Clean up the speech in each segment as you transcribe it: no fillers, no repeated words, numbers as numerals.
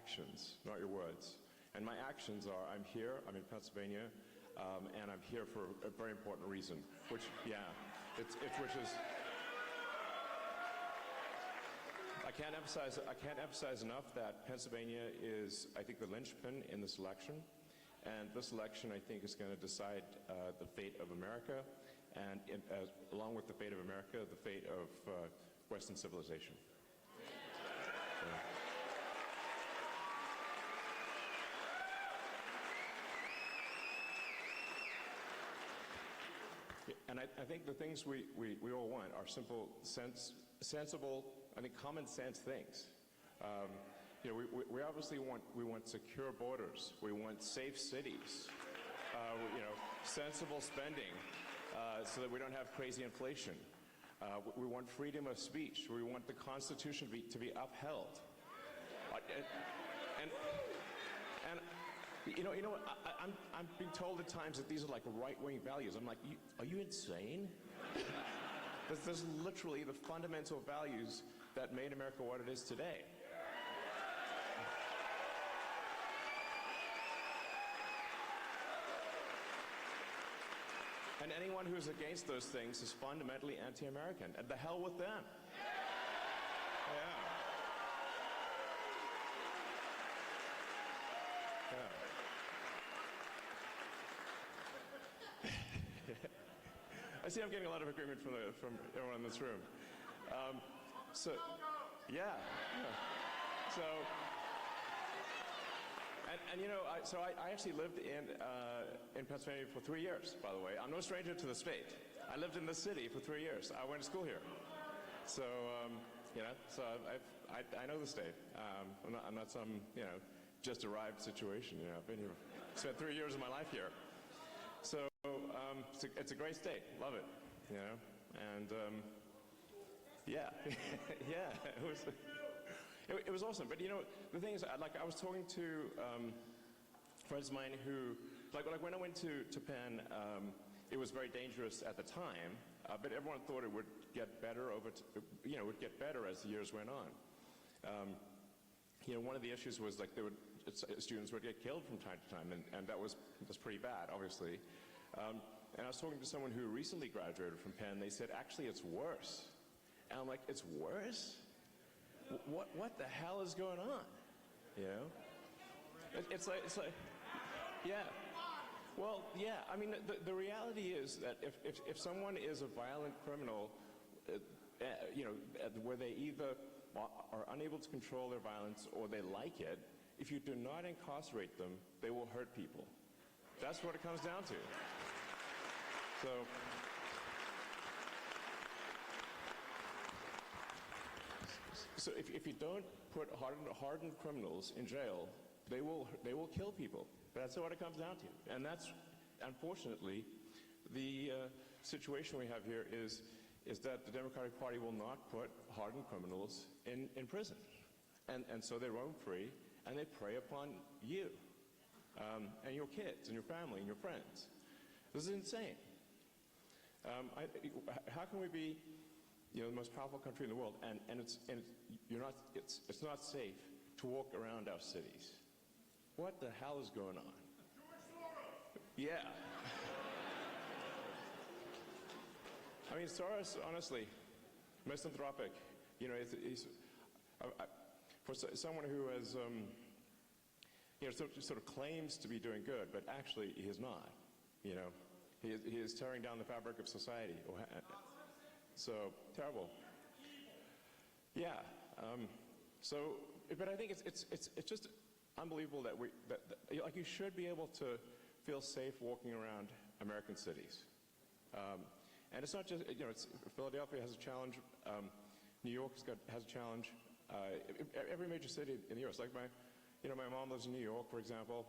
actions, not your words. And my actions are, I'm here, I'm in Pennsylvania, and I'm here for a very important reason, which, yeah, which is, I can't emphasize enough that Pennsylvania is, I think, the linchpin in this election. And this election, I think, is going to decide the fate of America, and along with the fate of America, the fate of Western civilization. And I think the things we all want are simple, sensible, I think common sense things. You know, we obviously want secure borders. We want safe cities. You know, sensible spending, so that we don't have crazy inflation. We want freedom of speech. We want the Constitution to be upheld. And you know what? I'm being told at times that these are like right-wing values. I'm like, are you insane? There's literally the fundamental values that made America what it is today. And anyone who's against those things is fundamentally anti-American. And the hell with them. I see I'm getting a lot of agreement from everyone in this room. So and you know, I actually lived in Pennsylvania for 3 years, by the way. I'm no stranger to the state. I lived in the city for 3 years. I went to school here. So, you know, so I know the state. I'm not some, you know, just arrived situation. You know, I've been here, spent 3 years of my life here. So it's a great state. Love it. You know, and yeah, yeah, it was awesome. But you know, the thing is, like I was talking to friends of mine who, like when I went to Penn, it was very dangerous at the time, but everyone thought it would get better would get better as the years went on. You know, one of the issues was like students would get killed from time to time, and that's pretty bad, obviously. And I was talking to someone who recently graduated from Penn. They said, actually, it's worse. And I'm like, it's worse? What the hell is going on? You know? It's like, yeah. Well, yeah. I mean, the reality is that if someone is a violent criminal, you know, where they either are unable to control their violence or they like it, if you do not incarcerate them, they will hurt people. That's what it comes down to. So if you don't put hardened criminals in jail, they will kill people. That's what it comes down to. And that's, unfortunately, the situation we have here is that the Democratic Party will not put hardened criminals in prison. And so they roam free, and they prey upon you, and your kids, and your family, and your friends. This is insane. How can we be, you know, the most powerful country in the world, and it's not safe to walk around our cities? What the hell is going on? Yeah. I mean, Soros, honestly, misanthropic. You know, he's for someone who has, you know, sort of claims to be doing good, but actually he is not. You know, he is tearing down the fabric of society. So terrible. Yeah. But I think it's just unbelievable that like you should be able to feel safe walking around American cities. And it's not just, you know, Philadelphia has a challenge. New York has a challenge. Every major city in the U.S. Like my mom lives in New York, for example.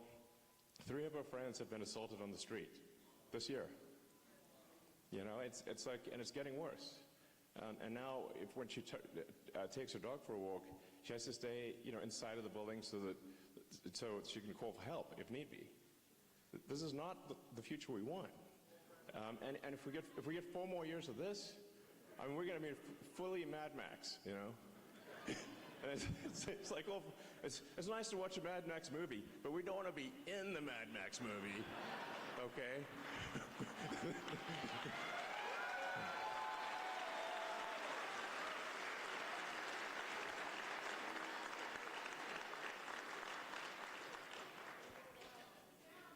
3 of her friends have been assaulted on the street this year. You know, it's like, and it's getting worse. And now, when she takes her dog for a walk, she has to stay, you know, inside of the building so she can call for help if need be. This is not the future we want. And if we get 4 more years of this, I mean, we're going to be fully Mad Max, you know. And it's like, well, it's nice to watch a Mad Max movie, but we don't want to be in the Mad Max movie, okay?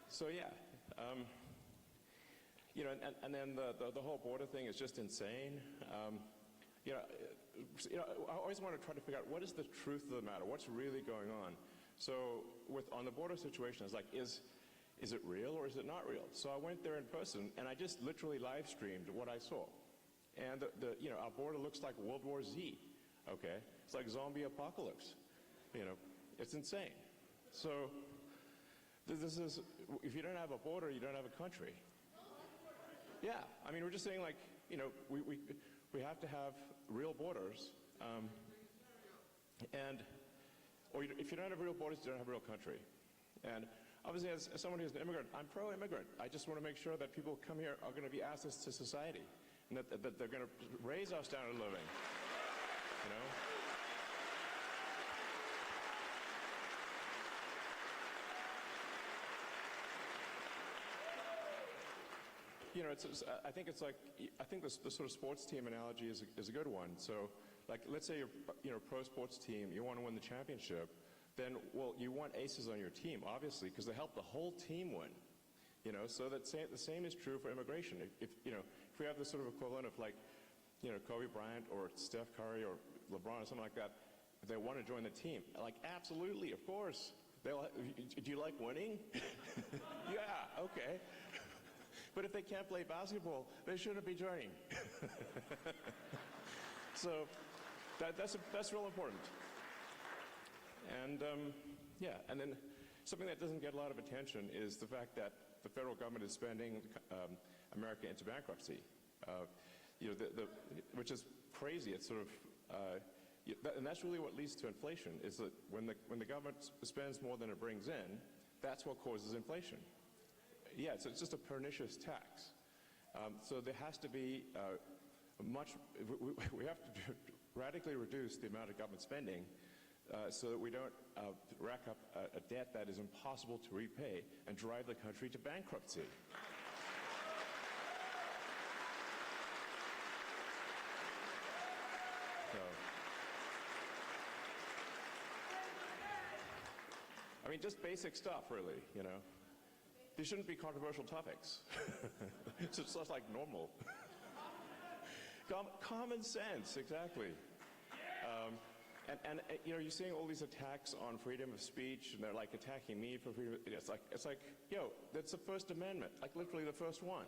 So yeah, and then the whole border thing is just insane. I always want to try to figure out what is the truth of the matter, what's really going on. So on the border situation, it's like, is it real or is it not real? So I went there in person and I just literally live streamed what I saw. And our border looks like World War Z, okay? It's like zombie apocalypse, it's insane. So this is, if you don't have a border, you don't have a country. Yeah, I mean, we're just saying, like, we have to have real borders, or if you don't have real borders, you don't have a real country. And obviously, as someone who's an immigrant, I'm pro-immigrant. I just want to make sure that people who come here are going to be assets to society, and that they're going to raise our standard of living, I think the sort of sports team analogy is a good one. So, like, let's say you're a pro sports team, you want to win the championship, then, well, you want aces on your team, obviously, because they help the whole team win. So the same is true for immigration. If we have this sort of equivalent of, like, Kobe Bryant or Steph Curry or LeBron or something like that, if they want to join the team, like, absolutely, of course. Do you like winning? Yeah, okay. But if they can't play basketball, they shouldn't be joining. So that's real important. And and then something that doesn't get a lot of attention is the fact that the federal government is spending America into bankruptcy. Which is crazy. It's sort of, and that's really what leads to inflation. Is that when the government spends more than it brings in, that's what causes inflation. Yeah, so it's just a pernicious tax. So there has to be we have to radically reduce the amount of government spending so that we don't rack up a debt that is impossible to repay and drive the country to bankruptcy. So, I mean, just basic stuff, really, These shouldn't be controversial topics. It's just like normal. Common sense, exactly. You're seeing all these attacks on freedom of speech, and they're like attacking me for freedom. It's like, that's the First Amendment, like literally the first one.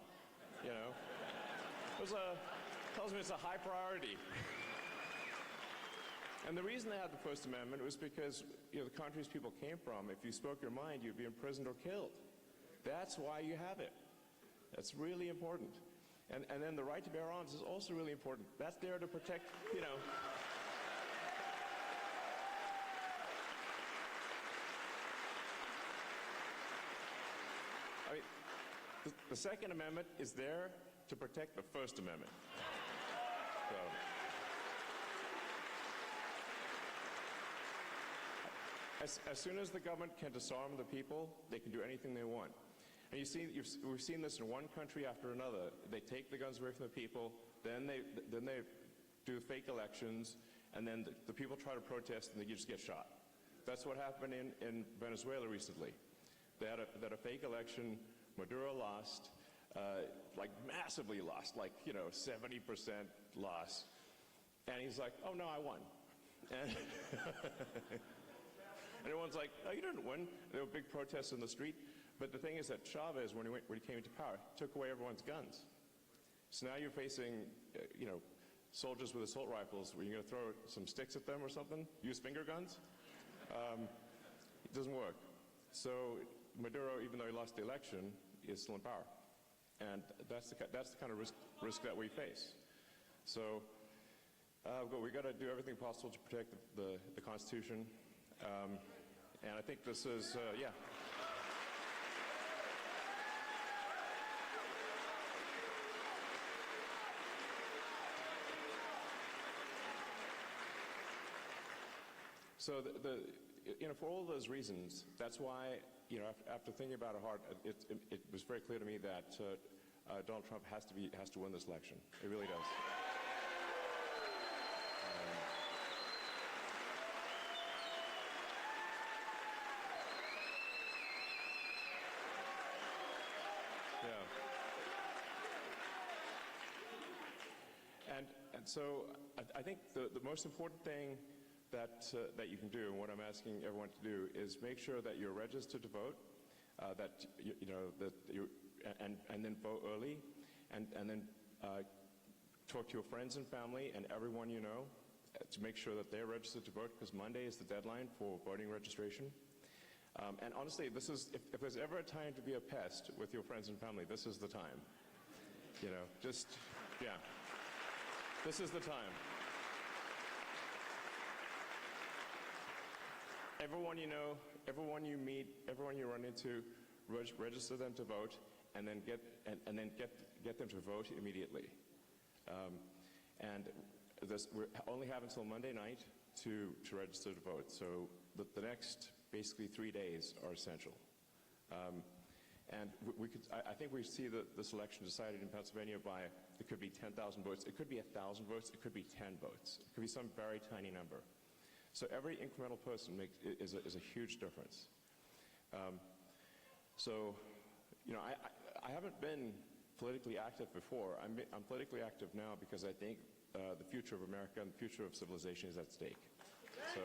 Tells me it's a high priority. And the reason they had the First Amendment was because the countries people came from, if you spoke your mind, you'd be imprisoned or killed. That's why you have it. That's really important. And then the right to bear arms is also really important. That's there to protect, I mean, the Second Amendment is there to protect the First Amendment. So, as soon as the government can disarm the people, they can do anything they want. And we've seen this in one country after another. They take the guns away from the people, then they do fake elections, and then the people try to protest and they just get shot. That's what happened in Venezuela recently. They had a fake election. Maduro lost, like massively lost, like 70% loss. And he's like, "Oh no, I won." And and everyone's like, "Oh, you didn't win." There were big protests in the street. But the thing is that Chavez, when he came into power, took away everyone's guns. So now you're facing, soldiers with assault rifles. Were you going to throw some sticks at them or something? Use finger guns? It doesn't work. So Maduro, even though he lost the election, is still in power, and that's the kind of risk that we face. So we got to do everything possible to protect the Constitution, and I think this is So for all those reasons, that's why, after thinking about it hard, it was very clear to me that Donald Trump has to win this election. It really does. And so I think the most important thing that you can do, and what I'm asking everyone to do, is make sure that you're registered to vote, and then vote early, and then talk to your friends and family and everyone you know to make sure that they're registered to vote, because Monday is the deadline for voting registration. And honestly, if there's ever a time to be a pest with your friends and family, this is the time. This is the time. Everyone you know, everyone you meet, everyone you run into, register them to vote, and then get them to vote immediately. We only have until Monday night to register to vote. So the next basically 3 days are essential. And I think we see this election decided in Pennsylvania by, it could be 10,000 votes, it could be 1,000 votes, it could be 10 votes, it could be some very tiny number. So every incremental person is a huge difference. I haven't been politically active before. I'm politically active now because I think the future of America and the future of civilization is at stake. So.